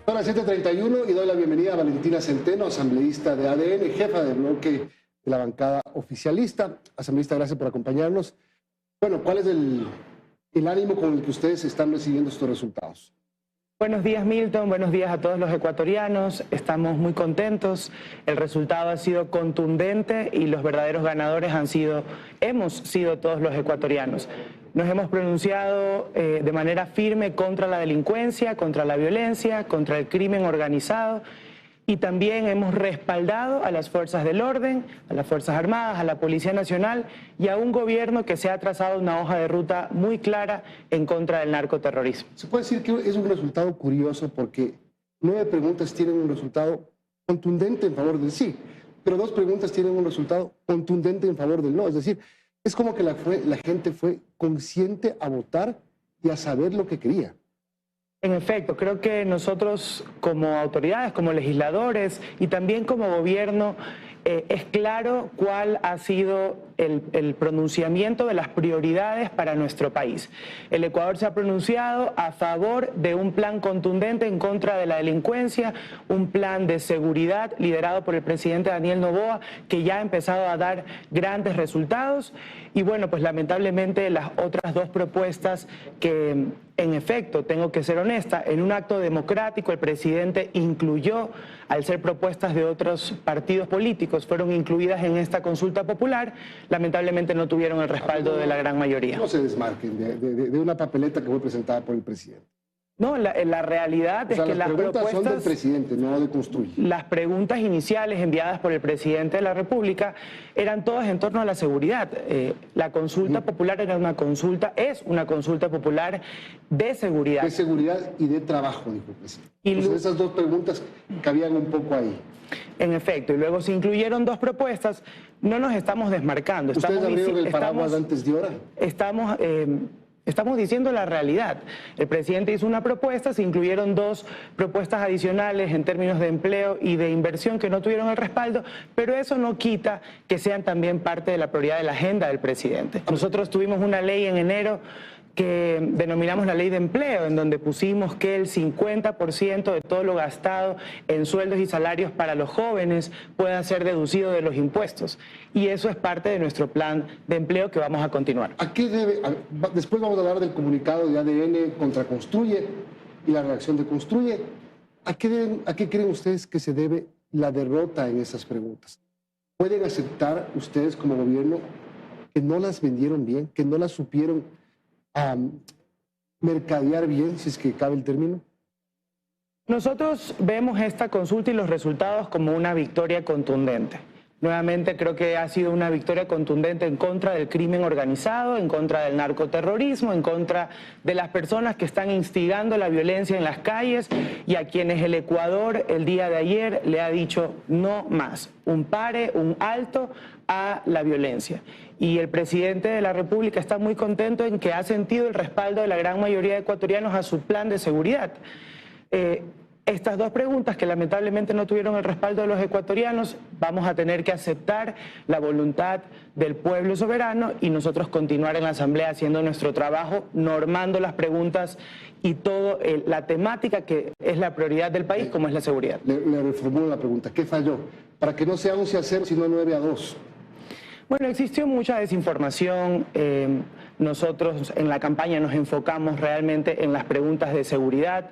Son las 7:31 y doy la bienvenida a Valentina Centeno, asambleísta de ADN, jefa del bloque de la bancada oficialista. Asambleísta, gracias por acompañarnos. Bueno, ¿cuál es el ánimo con el que ustedes están recibiendo estos resultados? Buenos días, Milton. Buenos días a todos los ecuatorianos. Estamos muy contentos. El resultado ha sido contundente y los verdaderos ganadores hemos sido todos los ecuatorianos. Nos hemos pronunciado de manera firme contra la delincuencia, contra la violencia, contra el crimen organizado y también hemos respaldado a las fuerzas del orden, a las Fuerzas Armadas, a la Policía Nacional y a un gobierno que se ha trazado una hoja de ruta muy clara en contra del narcoterrorismo. Se puede decir que es un resultado curioso porque 9 preguntas tienen un resultado contundente en favor del sí, pero 2 preguntas tienen un resultado contundente en favor del no. Es decir, es como que la gente fue consciente a votar y a saber lo que quería. En efecto, creo que nosotros como autoridades, como legisladores y también como gobierno, es claro cuál ha sido el pronunciamiento de las prioridades para nuestro país. El Ecuador se ha pronunciado a favor de un plan contundente en contra de la delincuencia, un plan de seguridad liderado por el presidente Daniel Noboa, que ya ha empezado a dar grandes resultados. Y bueno, pues lamentablemente las otras 2 propuestas que, en efecto, tengo que ser honesta, en un acto democrático el presidente incluyó, al ser propuestas de otros partidos políticos, fueron incluidas en esta consulta popular, lamentablemente no tuvieron el respaldo de la gran mayoría. No se desmarquen de una papeleta que fue presentada por el presidente. No, la realidad es que las propuestas son del presidente, no de Construye. Las preguntas iniciales enviadas por el presidente de la República eran todas en torno a la seguridad. La consulta popular es una consulta popular de seguridad. De seguridad y de trabajo, dijo el presidente. Entonces esas 2 preguntas cabían un poco ahí. En efecto, y luego se incluyeron 2 propuestas. No nos estamos desmarcando. ¿Ustedes abrieron el paraguas antes de hora? Estamos diciendo la realidad. El presidente hizo una propuesta, se incluyeron 2 propuestas adicionales en términos de empleo y de inversión que no tuvieron el respaldo, pero eso no quita que sean también parte de la prioridad de la agenda del presidente. Nosotros tuvimos una ley en enero que denominamos la ley de empleo, en donde pusimos que el 50% de todo lo gastado en sueldos y salarios para los jóvenes pueda ser deducido de los impuestos. Y eso es parte de nuestro plan de empleo que vamos a continuar. ¿A qué debe? Después vamos a hablar del comunicado de ADN contra Construye y la reacción de Construye. ¿A qué creen ustedes que se debe la derrota en esas preguntas? ¿Pueden aceptar ustedes como gobierno que no las vendieron bien, que no las supieron mercadear bien, si es que cabe el término? Nosotros vemos esta consulta y los resultados como una victoria contundente. Nuevamente creo que ha sido una victoria contundente en contra del crimen organizado, en contra del narcoterrorismo, en contra de las personas que están instigando la violencia en las calles y a quienes el Ecuador el día de ayer le ha dicho no más, un pare, un alto a la violencia. Y el presidente de la República está muy contento en que ha sentido el respaldo de la gran mayoría de ecuatorianos a su plan de seguridad. Estas 2 preguntas que lamentablemente no tuvieron el respaldo de los ecuatorianos, vamos a tener que aceptar la voluntad del pueblo soberano y nosotros continuar en la Asamblea haciendo nuestro trabajo, normando las preguntas y toda la temática que es la prioridad del país, como es la seguridad. Le reformulo la pregunta. ¿Qué falló? Para que no sea 11-0, sino 9-2. Bueno, existió mucha desinformación. Nosotros en la campaña nos enfocamos realmente en las preguntas de seguridad.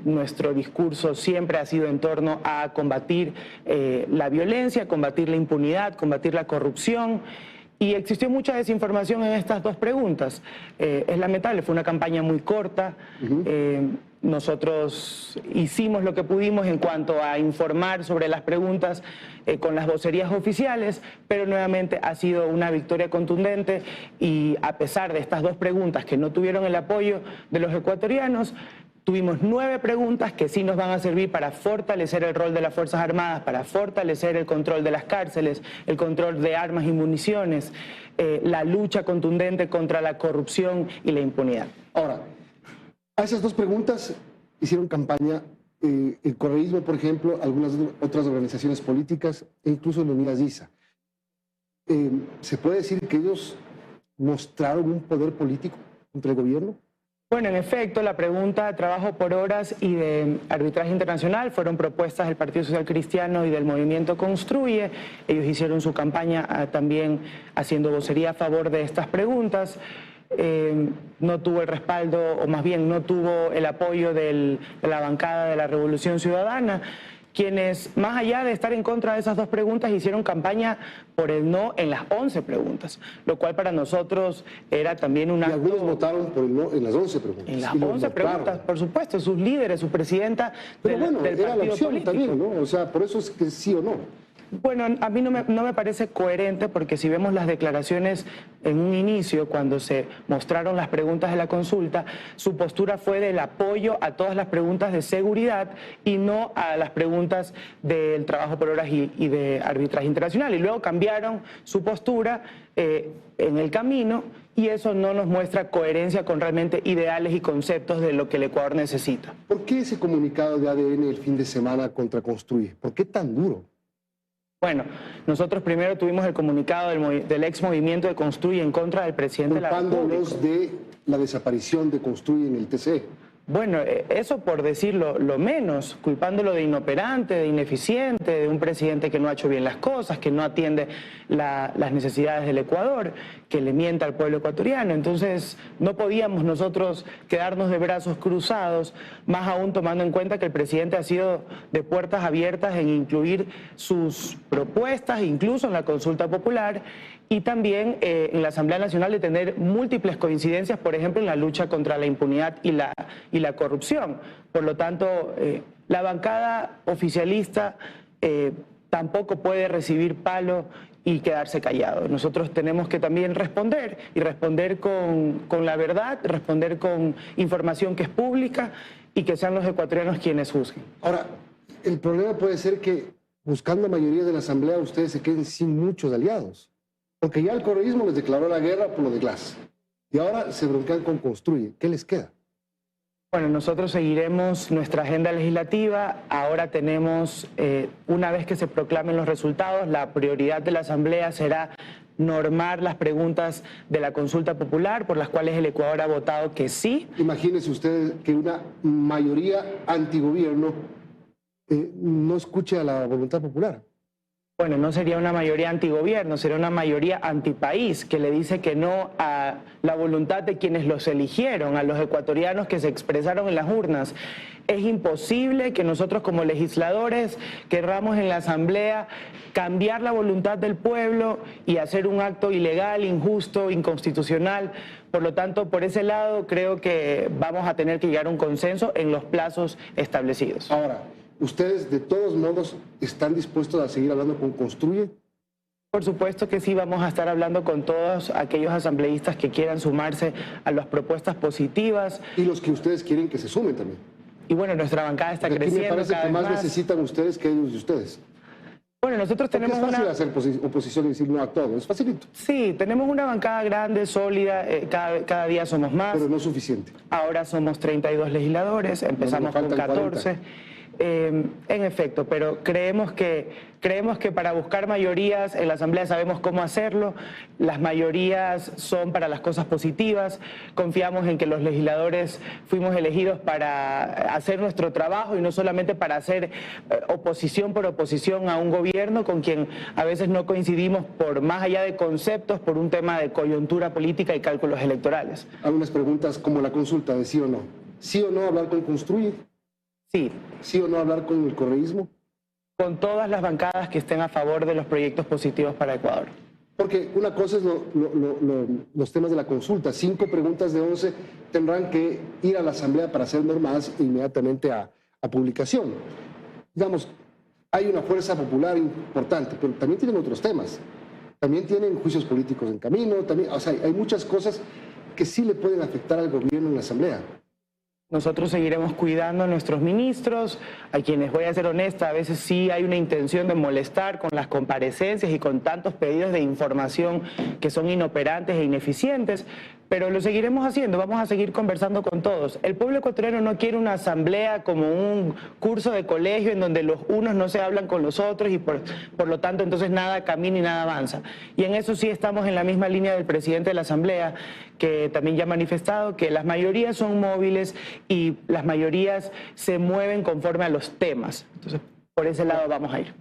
Nuestro discurso siempre ha sido en torno a combatir la violencia, combatir la impunidad, combatir la corrupción. Y existió mucha desinformación en estas 2 preguntas. Es lamentable, fue una campaña muy corta. Nosotros hicimos lo que pudimos en cuanto a informar sobre las preguntas con las vocerías oficiales, pero nuevamente ha sido una victoria contundente y a pesar de estas 2 preguntas que no tuvieron el apoyo de los ecuatorianos, tuvimos 9 preguntas que sí nos van a servir para fortalecer el rol de las Fuerzas Armadas, para fortalecer el control de las cárceles, el control de armas y municiones, la lucha contundente contra la corrupción y la impunidad. Ahora, a esas 2 preguntas hicieron campaña el correísmo, por ejemplo, algunas otras organizaciones políticas e incluso Leonidas Issa. ¿Se puede decir que ellos mostraron un poder político contra el gobierno? Bueno, en efecto, la pregunta de trabajo por horas y de arbitraje internacional fueron propuestas del Partido Social Cristiano y del Movimiento Construye. Ellos hicieron su campaña también haciendo vocería a favor de estas preguntas. No tuvo el respaldo, o más bien no tuvo el apoyo de la bancada de la Revolución Ciudadana, quienes, más allá de estar en contra de esas dos preguntas, hicieron campaña por el no en las 11 preguntas, lo cual para nosotros era también una... Y algunos votaron por el no en las 11 preguntas. En las 11 preguntas, por supuesto, sus líderes, su presidenta Pero bueno, del era la partido opción político. también, ¿no? O sea, por eso es que sí o no. Bueno, a mí no me parece coherente, porque si vemos las declaraciones en un inicio, cuando se mostraron las preguntas de la consulta, su postura fue del apoyo a todas las preguntas de seguridad y no a las preguntas del trabajo por horas y de arbitraje internacional. Y luego cambiaron su postura en el camino, y eso no nos muestra coherencia con realmente ideales y conceptos de lo que el Ecuador necesita. ¿Por qué ese comunicado de ADN el fin de semana contra Construye? ¿Por qué tan duro? Bueno, nosotros primero tuvimos el comunicado del ex movimiento de Construye en contra del presidente de la República. Culpándolos de la desaparición de Construye en el TC. Bueno, eso por decirlo lo menos, culpándolo de inoperante, de ineficiente, de un presidente que no ha hecho bien las cosas, que no atiende las necesidades del Ecuador, que le mienta al pueblo ecuatoriano. Entonces, no podíamos nosotros quedarnos de brazos cruzados, más aún tomando en cuenta que el presidente ha sido de puertas abiertas en incluir sus propuestas, incluso en la consulta popular, y también en la Asamblea Nacional de tener múltiples coincidencias, por ejemplo, en la lucha contra la impunidad y la corrupción. Por lo tanto, la bancada oficialista tampoco puede recibir palo y quedarse callado. Nosotros tenemos que también responder, y responder con la verdad, responder con información que es pública y que sean los ecuatorianos quienes juzguen. Ahora, el problema puede ser que buscando mayoría de la Asamblea ustedes se queden sin muchos aliados. Porque ya el correísmo les declaró la guerra por lo de Glass. Y ahora se bronquean con Construye. ¿Qué les queda? Bueno, nosotros seguiremos nuestra agenda legislativa. Ahora tenemos, una vez que se proclamen los resultados, la prioridad de la Asamblea será normar las preguntas de la consulta popular, por las cuales el Ecuador ha votado que sí. Imagínense ustedes que una mayoría antigobierno no escuche a la voluntad popular. Bueno, no sería una mayoría antigobierno, sería una mayoría antipaís, que le dice que no a la voluntad de quienes los eligieron, a los ecuatorianos que se expresaron en las urnas. Es imposible que nosotros como legisladores querramos en la Asamblea cambiar la voluntad del pueblo y hacer un acto ilegal, injusto, inconstitucional. Por lo tanto, por ese lado creo que vamos a tener que llegar a un consenso en los plazos establecidos. Ahora, ¿ustedes de todos modos están dispuestos a seguir hablando con Construye? Por supuesto que sí, vamos a estar hablando con todos aquellos asambleístas que quieran sumarse a las propuestas positivas. Y los que ustedes quieren que se sumen también. Y bueno, nuestra bancada está Porque aquí creciendo me parece cada que vez más más. Necesitan ustedes que ellos de ustedes. Bueno, nosotros Porque tenemos es fácil una... hacer oposición y decir no a todo, es facilito. Sí, tenemos una bancada grande, sólida, cada día somos más. Pero no es suficiente. Ahora somos 32 legisladores, empezamos con 14. 40. En efecto, pero creemos que para buscar mayorías en la Asamblea sabemos cómo hacerlo. Las mayorías son para las cosas positivas. Confiamos en que los legisladores fuimos elegidos para hacer nuestro trabajo y no solamente para hacer oposición por oposición a un gobierno con quien a veces no coincidimos por más allá de conceptos, por un tema de coyuntura política y cálculos electorales. Algunas preguntas como la consulta de sí o no. ¿Sí o no hablar con Construye? Sí. ¿Sí o no hablar con el correísmo? Con todas las bancadas que estén a favor de los proyectos positivos para Ecuador. Porque una cosa es los temas de la consulta. 5 preguntas de 11 tendrán que ir a la Asamblea para ser normadas inmediatamente a publicación. Digamos, hay una fuerza popular importante, pero también tienen otros temas. También tienen juicios políticos en camino. También, o sea, hay muchas cosas que sí le pueden afectar al gobierno en la Asamblea. Nosotros seguiremos cuidando a nuestros ministros, a quienes, voy a ser honesta, a veces sí hay una intención de molestar con las comparecencias y con tantos pedidos de información que son inoperantes e ineficientes, pero lo seguiremos haciendo, vamos a seguir conversando con todos. El pueblo ecuatoriano no quiere una asamblea como un curso de colegio en donde los unos no se hablan con los otros y por lo tanto entonces nada camina y nada avanza. Y en eso sí estamos en la misma línea del presidente de la asamblea, que también ya ha manifestado que las mayorías son móviles y las mayorías se mueven conforme a los temas. Entonces, por ese lado vamos a ir.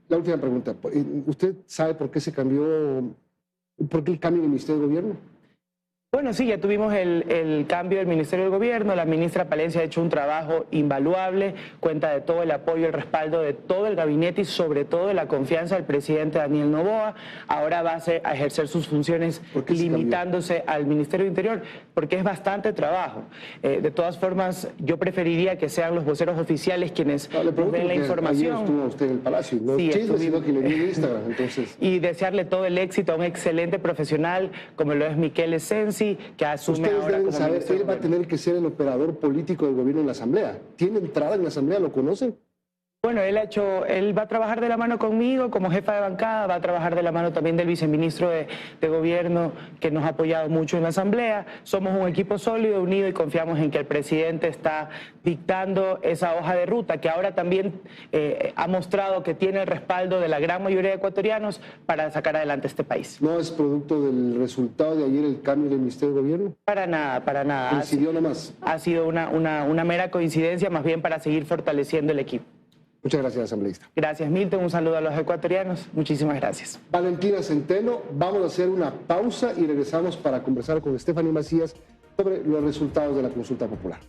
La última pregunta. ¿Usted sabe por qué se cambió, por qué el cambio en el Ministerio de Gobierno? Bueno, sí, ya tuvimos el cambio del Ministerio del Gobierno. La ministra Palencia ha hecho un trabajo invaluable, cuenta de todo el apoyo y el respaldo de todo el gabinete y sobre todo de la confianza del presidente Daniel Noboa. Ahora va a ejercer sus funciones limitándose al Ministerio de Interior, porque es bastante trabajo. De todas formas, yo preferiría que sean los voceros oficiales quienes nos den la información. Ayer estuvo usted en el Palacio, no sí, chisme, sino que le vi en Instagram, entonces. Y desearle todo el éxito a un excelente profesional como lo es Miquel Essensi, que asume Ustedes ahora deben como saber, ministro. él va a tener que ser el operador político del gobierno en la Asamblea. ¿Tiene entrada en la Asamblea? ¿Lo conocen? Bueno, él va a trabajar de la mano conmigo como jefa de bancada, va a trabajar de la mano también del viceministro de Gobierno, que nos ha apoyado mucho en la Asamblea. Somos un equipo sólido, unido, y confiamos en que el presidente está dictando esa hoja de ruta, que ahora también ha mostrado que tiene el respaldo de la gran mayoría de ecuatorianos para sacar adelante este país. ¿No es producto del resultado de ayer el cambio del Ministerio de Gobierno? Para nada, para nada. ¿Coincidió nomás? Ha sido una mera coincidencia, más bien para seguir fortaleciendo el equipo. Muchas gracias, asambleísta. Gracias, Milton. Un saludo a los ecuatorianos. Muchísimas gracias. Valentina Centeno, vamos a hacer una pausa y regresamos para conversar con Stephanie Macías sobre los resultados de la consulta popular.